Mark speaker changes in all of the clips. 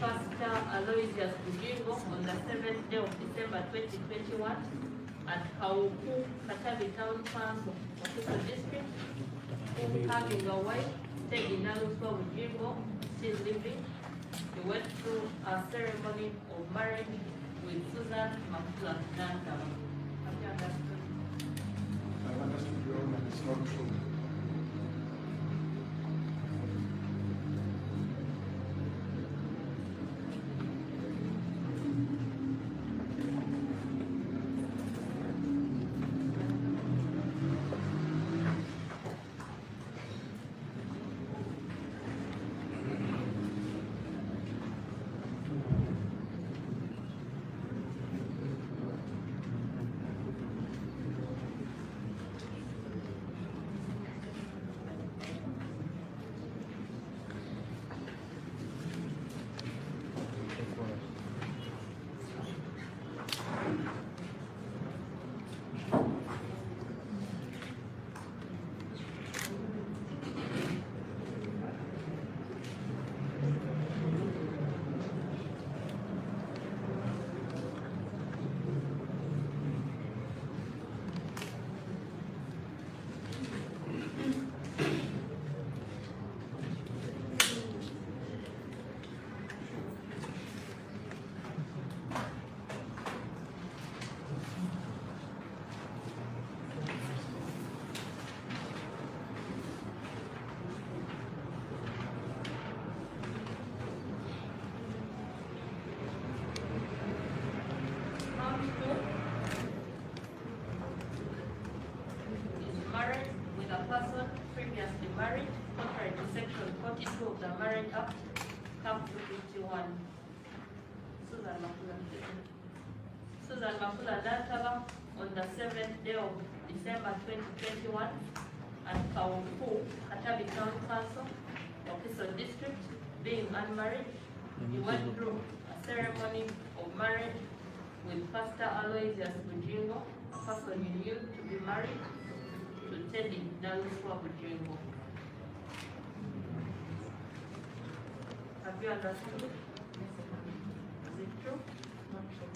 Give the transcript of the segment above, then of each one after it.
Speaker 1: Pastor Aloysius Bugingo on the 7th day of December 2021 at Kauku, Katabi Town Council, Official District, who having a wife, taking Naluswa Bugingo, still living. He went through a ceremony of marriage with Susan Makula Nanta. Have you understood?
Speaker 2: I understood your own, and it's not true.
Speaker 1: Married with a person previously married, contrary to section 42 of the Marriage Act, Cap 251. Susan Makula Dantala on the 7th day of December 2021 at Kauku, Katabi Town Council, Official District, being unmarried. He went through a ceremony of marriage with Pastor Aloysius Bugingo, a person he knew to be married to Teddy Naluswa Bugingo. Have you understood? Is it true? Not true.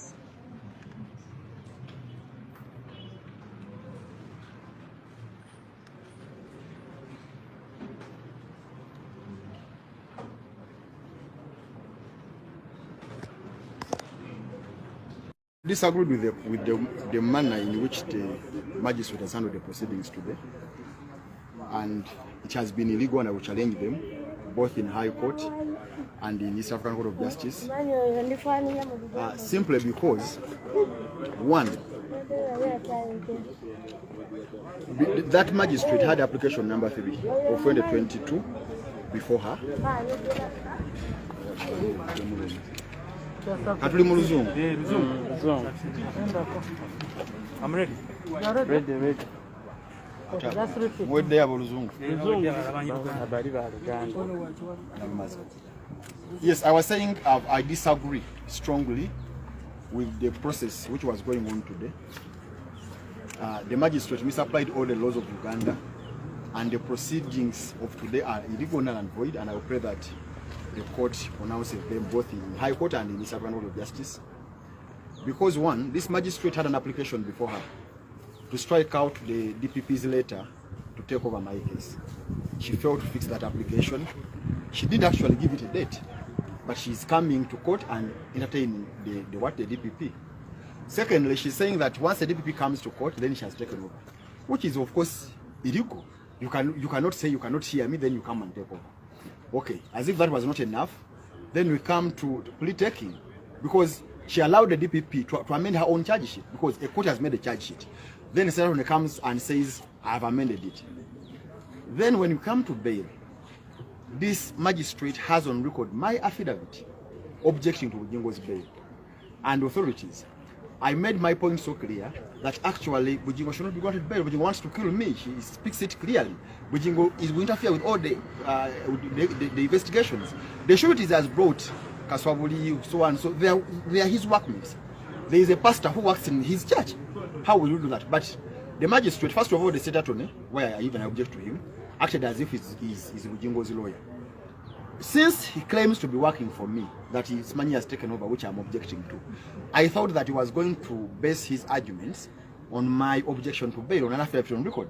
Speaker 2: Disagreed with the manner in which the magistrate has handled the proceedings today, and it has been illegal, and I will challenge them both in High Court and in East African Court of Justice, simply because, one, that magistrate had application number 3 of 2022 before her.
Speaker 3: I'm ready. Ready.
Speaker 2: Yes, I was saying I disagree strongly with the process which was going on today. The magistrate misapplied all the laws of Uganda, and the proceedings of today are illegal, null and void, and I will pray that the court pronounces them both in High Court and in the East African Court of Justice. Because one, this magistrate had an application before her to strike out the DPP's letter to take over my case. She failed to fix that application. She did actually give it a date, but she's coming to court and entertaining the DPP. Secondly, she's saying that once the DPP comes to court, then she has taken over, which is of course illegal. You cannot say you cannot hear me, then you come and take over. Okay, as if that was not enough, then we come to plea taking, because she allowed the DPP to amend her own charge sheet, because a court has made a charge sheet. Then the senator comes and says, I have amended it. Then when you come to bail, this magistrate has on record my affidavit objecting to Bugingo's bail. And authorities, I made my point so clear that actually Bugingo should not be granted bail. Bugingo wants to kill me. She speaks it clearly. Bugingo is going to interfere with all the investigations. The sureties has brought Kaswabuli, so on. So they are his workmates. There is a pastor who works in his church. How will you do that? But the magistrate, first of all, the state attorney, where I even object to him, acted as if he's Bugingo's lawyer. since he claims to be working for me, that his money has taken over, which I'm objecting to, I thought that he was going to base his arguments on my objection to bail on an affidavit on record.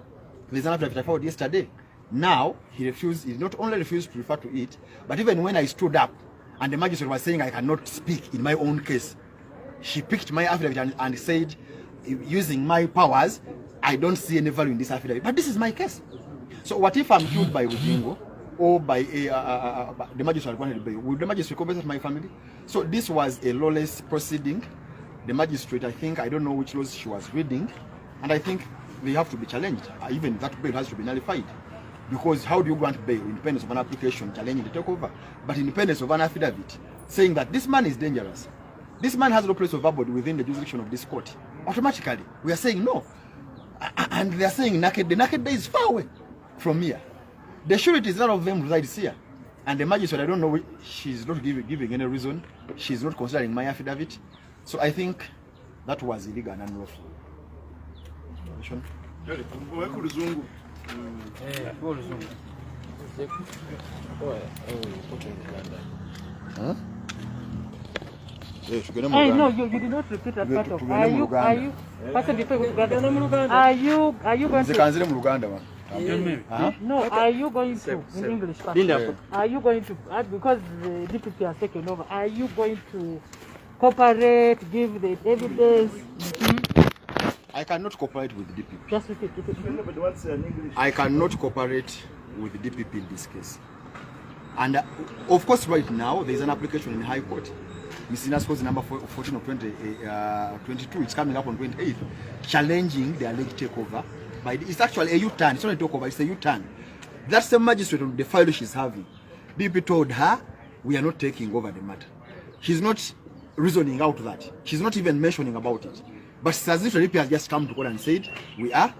Speaker 2: There's an affidavit I filed yesterday. Now, he not only refused to refer to it, but even when I stood up and the magistrate was saying I cannot speak in my own case, she picked my affidavit and said, using my powers, I don't see any value in this affidavit. But this is my case. So what if I'm killed by Bugingo or by the magistrate wanted bail? Will the magistrate compensate my family? So this was a lawless proceeding. The magistrate, I don't know which laws she was reading, and I think they have to be challenged. Even that bail has to be nullified. Because how do you grant bail? Independence of an application challenging the takeover, but independence of an affidavit saying that this man is dangerous. This man has no place of abode within the jurisdiction of this court. Automatically, we are saying no. And they are saying the naked day is far away from here. The sureties, none of them resides here. And the magistrate, I don't know, she's not giving any reason. She's not considering my affidavit. So I think that was illegal and unlawful. Huh?
Speaker 3: Hey, no, you did not repeat that part of. Are you going to? No, are you going to in English? Are you going to because the DPP has taken over? Are you going to cooperate, give the evidence?
Speaker 2: I cannot cooperate with the DPP.
Speaker 3: Just repeat.
Speaker 2: I cannot cooperate with the DPP in this case. And of course, right now there is an application in the High Court. Miscellaneous clause number 14 of 2022. It's coming up on 28th, challenging the alleged takeover. It's actually a U-turn. It's not a takeover. It's a U-turn. That's the magistrate on the file she's having. DP told her we are not taking over the matter. She's not reasoning out that. She's not even mentioning about it. But as if the DP has just come to court and said we are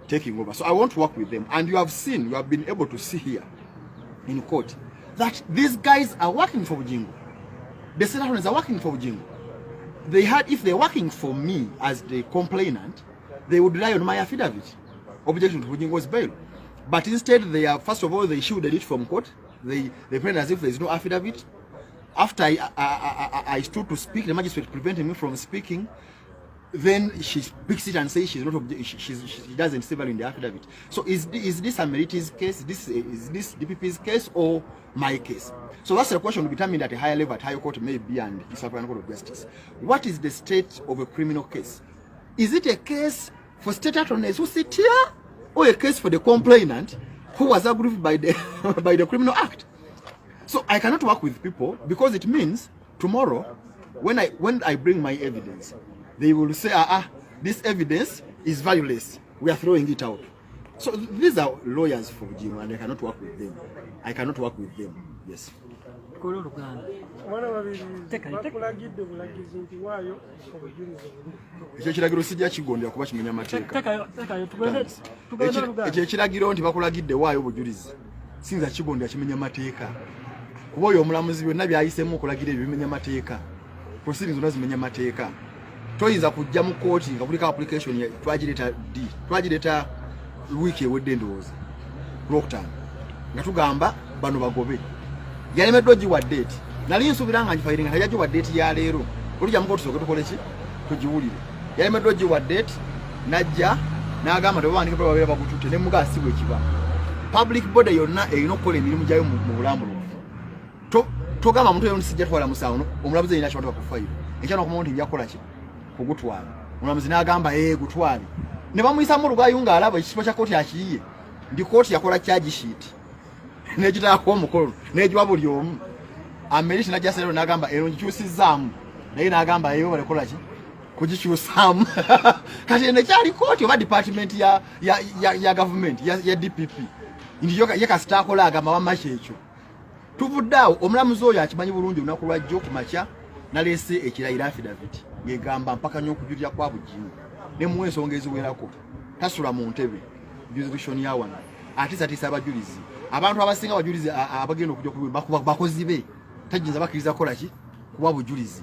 Speaker 2: taking over. So I want to work with them. And you have been able to see here in court that these guys are working for Bugingo. The senators are working for Bugingo. If they're working for me as the complainant, they would rely on my affidavit, objection to Bugingo's bail. But instead, first of all, they shielded it from court. They pretend as if there is no affidavit. After I stood to speak, the magistrate prevented me from speaking. Then she picks it and says she doesn't see value in the affidavit. So is this Amerity's case? Is this DPP's case or my case? So that's the question to be determined at a higher level, at higher court maybe, and East African Court of Justice. What is the state of a criminal case? Is it a case for state attorneys who sit here, or a case for the complainant who was aggrieved by the by the Criminal Act? So I cannot work with people because it means tomorrow, when I bring my evidence, they will say, this evidence is valueless. We are throwing it out. So these are lawyers for Bugingo, and I cannot work with them. I cannot work with them. Yes. Ekiragiro sijja kigondera kuba kimenya amateeka. Ekiragiro nti bakulagidde waayo obujulizi sinza kigondera kimenya amateeka. Kuba oyo omulamuzi byonna byayisemu okulagira ebyo bimenya amateeka. Proceedings zonna zimenya amateeka. Toyinza kujja mu kooti nga kuliko application twagireeta wiiki ewedde ndowooza Lockdown nga tugamba bano bagobe yalemeddwa giwa date nali nsuubira nga ngifayiringa nga yagiwa date ya leero olujja mu kooti soke tukole ki tugiwulire yalemeddwa giwa date najja n'agamba nti babaandika babeera bagututte ne muga asibwa ekiba public body yonna erina okukola emirimu gyayo mu bulambulukufu togamba omuntu yonna sijja twala musango omulamuzi erina kibatwa ku fayiro ekyana okumanya nti nja kukola ki kugutwala omulamuzi n'agamba gutwale ne bamuyisamu olugaayo ng'alaba ekisibo kya kooti akiyiye ndi kooti yakola charge sheet n'egitaako omukolo n'egiwa buli omu Amerity najja sero n'agamba ero ngikyusizaamu naye n'agamba eyo balekola ki kugikyusaamu kati nekyali kooti oba department ya government ya DPP ndiyo yakasitaakola agamba wamaki ekyo tuvudde awo omulamuzi oyo akimanyi bulungi olunaku lwajjo ku makya naleese ekirayiro affidavit ng'egamba mpaka nnyo okujulira kwa Bugingo ne mu ensonga eziwerako tasula mu ntebe jurisdiction ya wano atiisa abajulizi abantu abasinga abajulizi abagenda okujja bakozi be tajinza bakiriza kola ki kuba bujulizi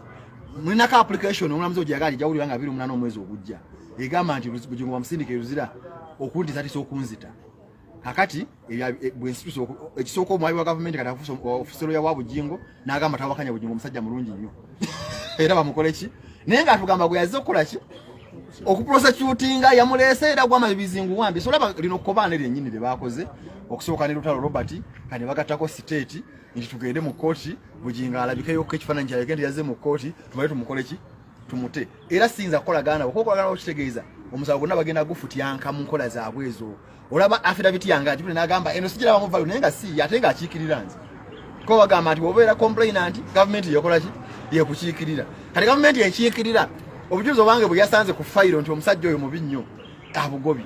Speaker 2: mulina ka application omulamuzi ojagali jawulira nga 28 omwezi ogujja egamba nti Bugingo bamusindike ruzira okundi satiisa okunzita Hakati bwensitu ekisoko omwayi wa government kata ofisero ya Bugingo n'agamba tawakanya Bugingo musajja mulungi nnyo. Era bamukole ki? Naye nga atugamba gwe yazze okukola ki? Okuprosecutinga yamulese era gwama bizingu wambi. So laba lino kobane lyennyini lye bakoze okusooka ne Lutalo Robert kane bagattako state nti tugende mu kooti Bugingo alabikeyo ko ekifaananyi kya yagenda yazze mu kooti tubale tumukole ki? Tumute. Era sinza kola gana okokolagana okitegeeza omusawo gonna bagenda gufutyanka mu nkola zaabwe ezo. Olaba affidavit yanga ati n'agamba eno sigira bamuvayo naye nga si ate nga akiikirira nze. Ko bagamba nti obeera complainant government yekola ki? Yekukiikirira. Kati government yekiikirira obujulizi obwange bwe yasanze ku file nti omusajja oyo mubi nnyo abugobi.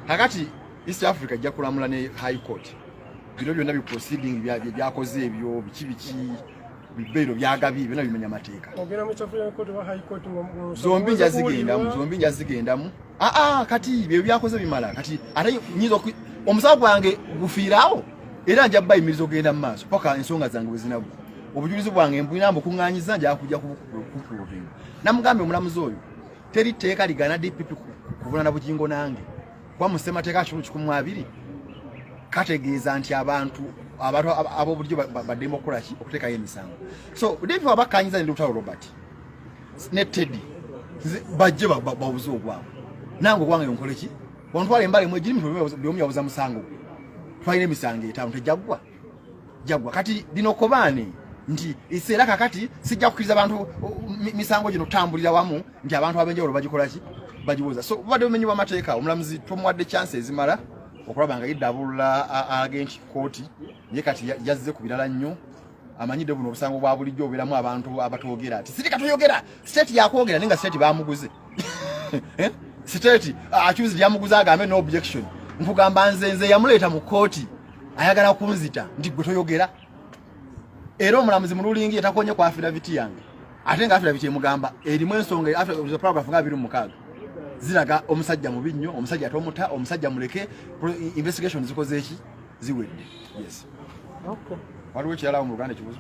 Speaker 2: Kakati East Africa ajja kulamula ne High Court. Bino byonna bi proceeding byakoze ebyo biki bibeero byagabi byonna bimenya mateeka.
Speaker 4: Ogera mu Africa Court wa High Court
Speaker 2: zombi njazigendamu. Kati bye byakoze bimala. Kati ate nyizo omusawo gwange gufiiraawo era nja bayimiriza ogenda mu maaso paka ensonga zange bwe zinabu. Obujulizi bwange mbwina mbukuŋŋaanyiza nja kujja kukuprovinga. Namugambe omulamuzi oyo teri teeka ligana DPP kuvunana Bugingo nange. Kwa musemateeka kikulu 12 kategeeza nti abantu ab'obulijjo baddemu okukola ki okuteekayo emisango. So DPP abakanyiza ne Lutalo Robert ne Teddy bajje babuze obwawe. Nange gwange nkole ki? Wantwala embale mwe giri byomu yabuza musango. Twalina emisango etaano tejagwa. Jagwa kati dino kobaane nti iseera kakati sijja kukiriza abantu misango gino tambulira wamu nti abantu abenjawulo bagikola ki? Bajibuza. So badde omenyi wa mateeka omulamuzi tumuwadde chance ezimala okulaba nga yiddabulula agenti kooti ye kati yazze ku birala nnyo amanyidde buno obusango bwa bulijjo oberamu abantu abatoogera ati sirika toyogera state yakwogera nenga state bamuguze. State accused yamuguza agambe no objection. Nkugamba nze yamuleeta mu kooti ayagala kunzita nti gwe toyogera. Era omulamuzi mu rulingi etakonye kwa affidavit yange. Ate nga affidavit emugamba erimu ensonga affidavit paragraph nga 26 ziraga omusajja mubi nnyo, omusajja atomuta, omusajja muleke investigation zikoze eki ziwedde. Yes.
Speaker 3: Okay.
Speaker 2: Waliwo kyala mu Uganda kibuzo.